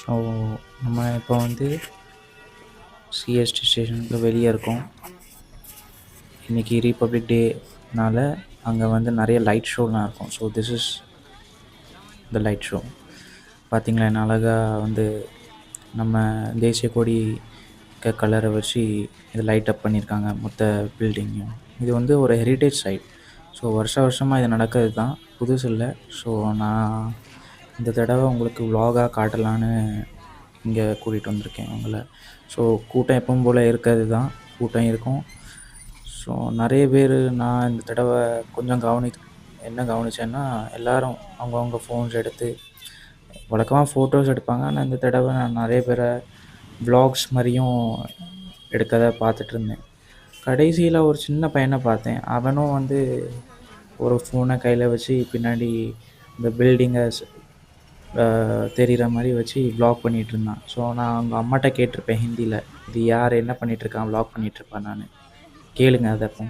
So நம்ம இப்போ வந்து சிஎஸ்டி ஸ்டேஷனுக்கு வெளியே இருக்கோம். இன்றைக்கி ரிபப்ளிக் டேனால் அங்கே வந்து நிறைய லைட் ஷோலாம் இருக்கும். So this is the light show. பார்த்திங்களா, என்ன அழகாக வந்து நம்ம தேசிய கொடி கலரை வச்சு இது லைட் அப் பண்ணியிருக்காங்க மொத்த பில்டிங்கையும். இது வந்து ஒரு ஹெரிட்டேஜ் சைட். ஸோ வருஷமாக இது நடக்கிறது தான், புதுசு இல்லை. ஸோ நான் இந்த தடவை உங்களுக்கு vlog-ஆ காட்டலான்னு இங்கே கூட்டிகிட்டு வந்திருக்கேன் உங்களை. ஸோ கூட்டம் எப்பவும் போல் இருக்கிறது தான், கூட்டம் இருக்கும். ஸோ நிறைய பேர் நான் இந்த தடவை கொஞ்சம் என்ன கவனித்தேன்னா, எல்லோரும் அவங்கவுங்க ஃபோன்ஸ் எடுத்து வழக்கமாக ஃபோட்டோஸ் எடுப்பாங்க. ஆனால் இந்த தடவை நான் நிறைய பேரை vlogs மாதிரியும் எடுக்கதை பார்த்துட்டு இருந்தேன். கடைசியில் ஒரு சின்ன பையனை பார்த்தேன். அவனும் வந்து ஒரு ஃபோனை கையில் வச்சு பின்னாடி இந்த பில்டிங்கை தெரிகிற மாதிரி வச்சு vlog பண்ணிகிட்டு இருந்தான். ஸோ நான் அவங்க அம்மாட்ட கேட்டிருப்பேன் ஹிந்தியில், இது யார், என்ன பண்ணிகிட்ருக்கான், vlog பண்ணிகிட்ருப்பான். நான் கேளுங்க அதை அப்போ.